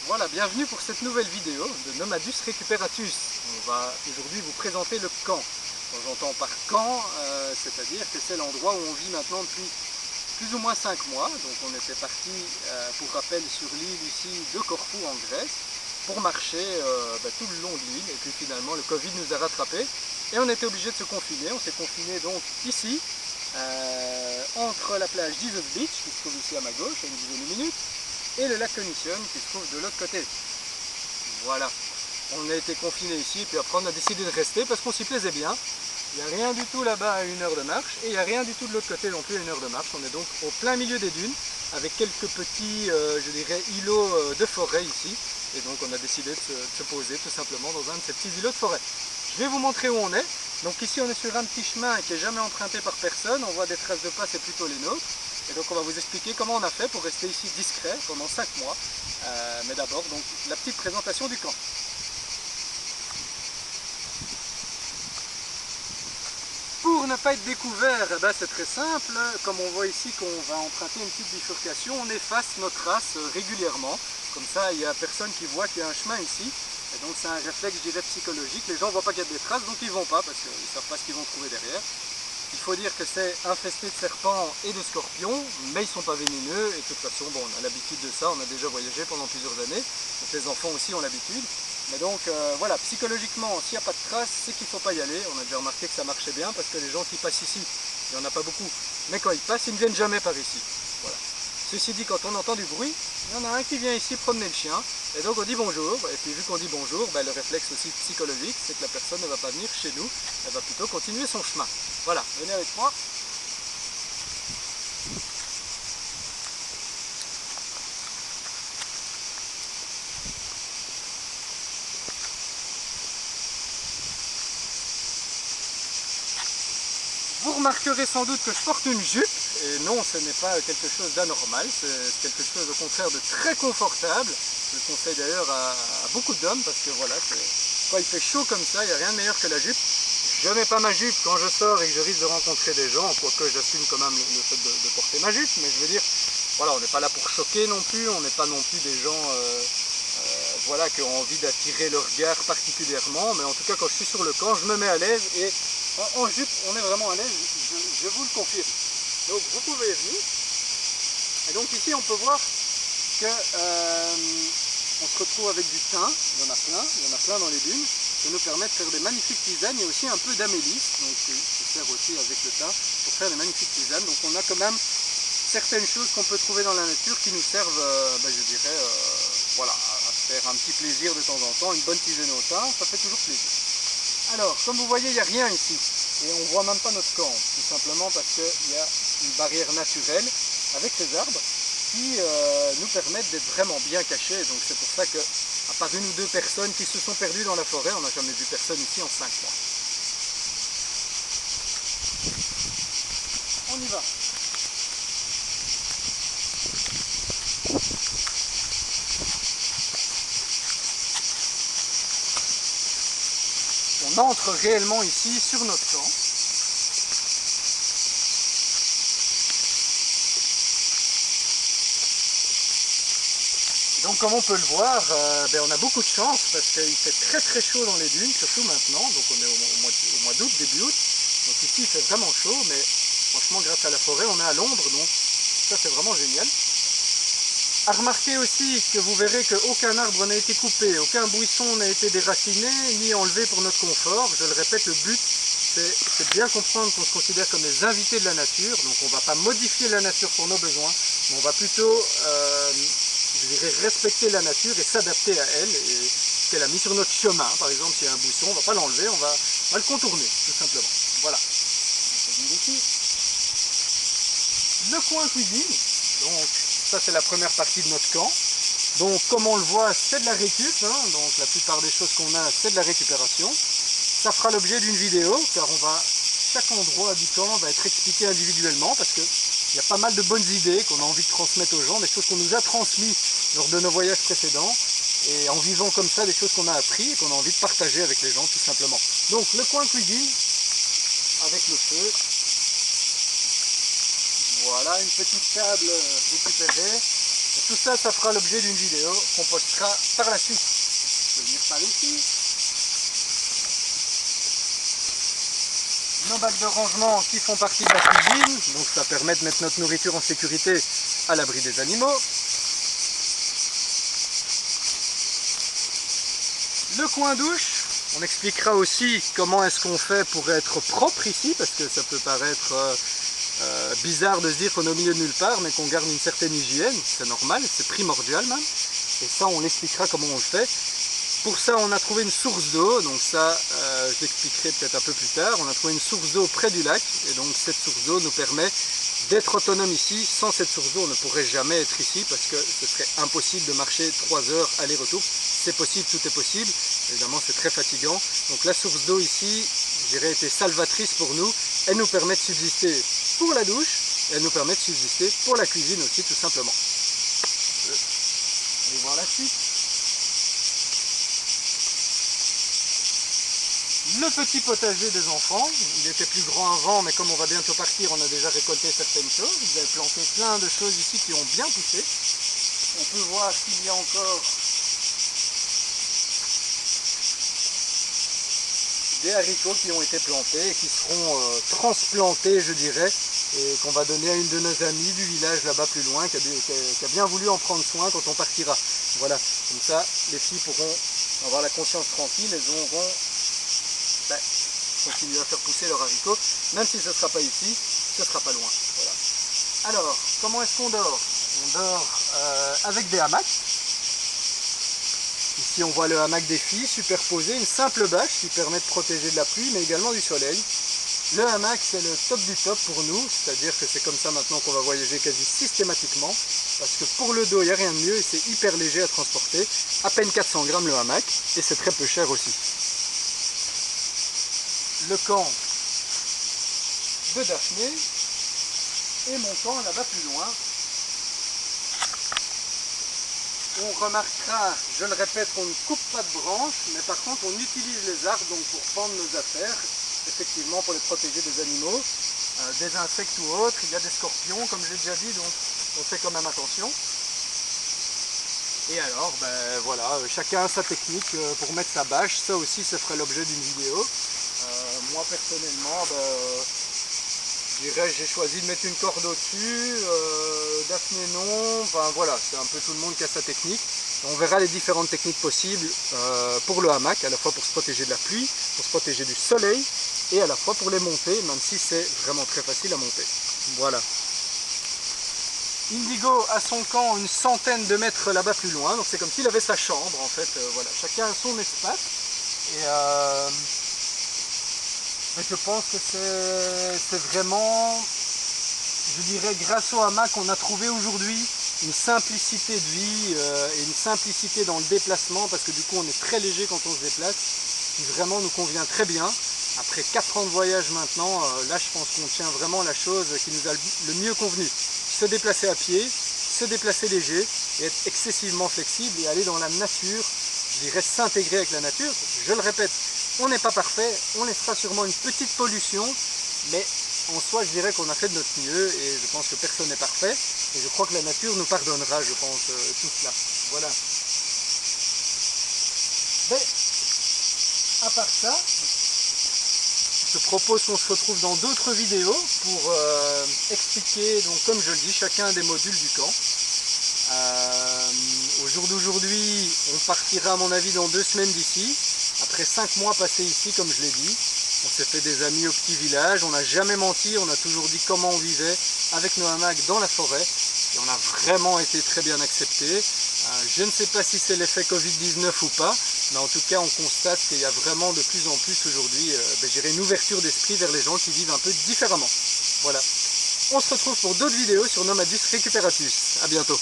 Voilà, bienvenue pour cette nouvelle vidéo de Nomadus Recuperatus. On va aujourd'hui vous présenter le camp. Quand j'entends par camp, c'est-à-dire que c'est l'endroit où on vit maintenant depuis plus ou moins 5 mois. Donc on était parti, pour rappel, sur l'île ici de Corfou en Grèce, pour marcher tout le long de l'île. Et puis finalement le Covid nous a rattrapés et on était obligé de se confiner. On s'est confiné donc ici, entre la plage d'Isos Beach, qui se trouve ici à ma gauche, à une dizaine de minutes, et le lac Conition qui se trouve de l'autre côté. Voilà, on a été confinés ici et puis après on a décidé de rester parce qu'on s'y plaisait bien. Il n'y a rien du tout là-bas à 1 heure de marche et il n'y a rien du tout de l'autre côté non plus à 1 heure de marche. On est donc au plein milieu des dunes avec quelques petits, je dirais, îlots de forêt ici. Et donc on a décidé de se poser tout simplement dans un de ces petits îlots de forêt. Je vais vous montrer où on est. Donc ici on est sur un petit chemin qui n'est jamais emprunté par personne. On voit des traces de pas, c'est plutôt les nôtres. Et donc on va vous expliquer comment on a fait pour rester ici discret pendant 5 mois. Mais d'abord donc la petite présentation du camp. Pour ne pas être découvert, c'est très simple. Comme on voit ici qu'on va emprunter une petite bifurcation, on efface nos traces régulièrement. Comme ça, il n'y a personne qui voit qu'il y a un chemin ici. Et donc c'est un réflexe, je dirais, psychologique. Les gens ne voient pas qu'il y a des traces, donc ils ne vont pas parce qu'ils ne savent pas ce qu'ils vont trouver derrière. Il faut dire que c'est infesté de serpents et de scorpions, mais ils ne sont pas vénéneux. Et de toute façon, bon, on a l'habitude de ça, on a déjà voyagé pendant plusieurs années. Donc les enfants aussi ont l'habitude. Mais donc voilà, psychologiquement, s'il n'y a pas de traces, c'est qu'il ne faut pas y aller. On a déjà remarqué que ça marchait bien parce que les gens qui passent ici, il n'y en a pas beaucoup. Mais quand ils passent, ils ne viennent jamais par ici. Voilà. Ceci dit, quand on entend du bruit, il y en a un qui vient ici promener le chien. Et donc on dit bonjour. Et puis vu qu'on dit bonjour, le réflexe aussi psychologique, c'est que la personne ne va pas venir chez nous. Elle va plutôt continuer son chemin. Voilà, venez avec moi. Vous remarquerez sans doute que je porte une jupe, et non, ce n'est pas quelque chose d'anormal, c'est quelque chose au contraire de très confortable. Je le conseille d'ailleurs à beaucoup d'hommes, parce que voilà, quand il fait chaud comme ça, il n'y a rien de meilleur que la jupe. Je ne mets pas ma jupe quand je sors et que je risque de rencontrer des gens, quoique j'assume quand même le fait de porter ma jupe, mais je veux dire, voilà, on n'est pas là pour choquer non plus, on n'est pas non plus des gens voilà, qui ont envie d'attirer leur regard particulièrement, mais en tout cas quand je suis sur le camp, je me mets à l'aise et en jupe, on est vraiment à l'aise, je vous le confirme. Donc vous pouvez venir. Et donc ici, on peut voir que on se retrouve avec du thym. Il y en a plein dans les dunes. Ça nous permet de faire des magnifiques tisanes. Il y a aussi un peu d'amélis, donc qui sert aussi avec le thym pour faire des magnifiques tisanes. Donc on a quand même certaines choses qu'on peut trouver dans la nature qui nous servent, je dirais, voilà, à se faire un petit plaisir de temps en temps. Une bonne tisane au thym, ça fait toujours plaisir. Alors, comme vous voyez, il n'y a rien ici. Et on ne voit même pas notre camp, tout simplement parce qu'il y a une barrière naturelle avec ces arbres qui nous permettent d'être vraiment bien cachés. Donc c'est pour ça que, à part 1 ou 2 personnes qui se sont perdues dans la forêt, on n'a jamais vu personne ici en 5 mois. On y va. On entre réellement ici sur notre camp. Donc comme on peut le voir, on a beaucoup de chance parce qu'il fait très très chaud dans les dunes, surtout maintenant. Donc on est au mois d'août, début août. Donc ici il fait vraiment chaud, mais franchement grâce à la forêt on est à l'ombre, donc ça c'est vraiment génial. À remarquer aussi que vous verrez qu'aucun arbre n'a été coupé, aucun buisson n'a été déraciné, ni enlevé pour notre confort. Je le répète, le but c'est de bien comprendre qu'on se considère comme des invités de la nature. Donc on ne va pas modifier la nature pour nos besoins, mais on va plutôt je dirais respecter la nature et s'adapter à elle et ce qu'elle a mis sur notre chemin. Par exemple, s'il y a un buisson, on ne va pas l'enlever, on va le contourner, tout simplement. Voilà. On peut venir ici. Le coin cuisine. Donc, ça c'est la première partie de notre camp. Donc, comme on le voit, c'est de la récup. Donc, la plupart des choses qu'on a, c'est de la récupération. Ça fera l'objet d'une vidéo, car chaque endroit du camp va être expliqué individuellement, parce que il y a pas mal de bonnes idées qu'on a envie de transmettre aux gens, des choses qu'on nous a transmises lors de nos voyages précédents, et en vivant comme ça, des choses qu'on a appris et qu'on a envie de partager avec les gens tout simplement. Donc le coin cuisine, avec le feu, voilà une petite table récupérée, Et tout ça, ça fera l'objet d'une vidéo qu'on postera par la suite. Je vais venir par ici. Nos bacs de rangement qui font partie de la cuisine, donc ça permet de mettre notre nourriture en sécurité à l'abri des animaux. Le coin douche, on expliquera aussi comment est-ce qu'on fait pour être propre ici, parce que ça peut paraître bizarre de se dire qu'on est au milieu de nulle part, mais qu'on garde une certaine hygiène, c'est normal, c'est primordial même. Et ça, on l'expliquera comment on le fait. Pour ça, on a trouvé une source d'eau, donc ça, je l'expliquerai peut-être un peu plus tard. On a trouvé une source d'eau près du lac, et donc cette source d'eau nous permet d'être autonome ici. Sans cette source d'eau, on ne pourrait jamais être ici, parce que ce serait impossible de marcher 3 heures aller-retour. C'est possible, tout est possible. Évidemment, c'est très fatigant. Donc la source d'eau ici, je dirais, était salvatrice pour nous. Elle nous permet de subsister pour la douche, et elle nous permet de subsister pour la cuisine aussi, tout simplement. Allez voir la suite. Le petit potager des enfants, il était plus grand avant, mais comme on va bientôt partir, on a déjà récolté certaines choses. Vous avez planté plein de choses ici qui ont bien poussé. On peut voir qu'il y a encore des haricots qui ont été plantés et qui seront transplantés, je dirais, et qu'on va donner à une de nos amies du village là-bas plus loin, qui a bien voulu en prendre soin quand on partira. Voilà, comme ça, les filles pourront avoir la conscience tranquille, elles auront continuer à faire pousser leurs haricots, même si ce ne sera pas ici, ce ne sera pas loin. Voilà. Alors, comment est-ce qu'on dort? On dort avec des hamacs. Ici on voit le hamac des filles superposé, une simple bâche qui permet de protéger de la pluie mais également du soleil. Le hamac c'est le top du top pour nous, c'est-à-dire que c'est comme ça maintenant qu'on va voyager quasi systématiquement, parce que pour le dos il n'y a rien de mieux et c'est hyper léger à transporter, à peine 400 grammes le hamac et c'est très peu cher aussi. Le camp de Daphné et mon camp là-bas plus loin. On remarquera, je le répète, qu'on ne coupe pas de branches, mais par contre on utilise les arbres donc pour pendre nos affaires, effectivement pour les protéger des animaux, des insectes ou autres. Il y a des scorpions comme je l'ai déjà dit, donc on fait quand même attention. Et alors, ben voilà, chacun a sa technique pour mettre sa bâche, ça aussi ça ferait l'objet d'une vidéo. Moi personnellement, je dirais j'ai choisi de mettre une corde au-dessus, Daphné non, enfin voilà, c'est un peu tout le monde qui a sa technique. On verra les différentes techniques possibles pour le hamac, à la fois pour se protéger de la pluie, pour se protéger du soleil, et à la fois pour les monter, même si c'est vraiment très facile à monter. Voilà. Indigo a son camp une centaine de mètres là-bas plus loin, donc c'est comme s'il avait sa chambre en fait, voilà, chacun a son espace. Et je pense que c'est vraiment, je dirais, grâce au hamac qu'on a trouvé aujourd'hui une simplicité de vie et une simplicité dans le déplacement, parce que du coup on est très léger quand on se déplace, qui vraiment nous convient très bien. Après 4 ans de voyage maintenant, là je pense qu'on tient vraiment la chose qui nous a le mieux convenu. Se déplacer à pied, se déplacer léger et être excessivement flexible et aller dans la nature, je dirais s'intégrer avec la nature. Je le répète, on n'est pas parfait, on laissera sûrement une petite pollution, mais en soi je dirais qu'on a fait de notre mieux et je pense que personne n'est parfait et je crois que la nature nous pardonnera, je pense, tout cela. Voilà. Mais à part ça, je propose qu'on se retrouve dans d'autres vidéos pour expliquer, donc comme je le dis, chacun des modules du camp. Au jour d'aujourd'hui, on partira à mon avis dans 2 semaines d'ici. Après 5 mois passés ici, comme je l'ai dit, on s'est fait des amis au petit village, on n'a jamais menti, on a toujours dit comment on vivait avec nos hamacs dans la forêt. Et on a vraiment été très bien acceptés. Je ne sais pas si c'est l'effet Covid-19 ou pas, mais en tout cas on constate qu'il y a vraiment de plus en plus aujourd'hui une ouverture d'esprit vers les gens qui vivent un peu différemment. Voilà. On se retrouve pour d'autres vidéos sur Nomadus Recuperatus. À bientôt.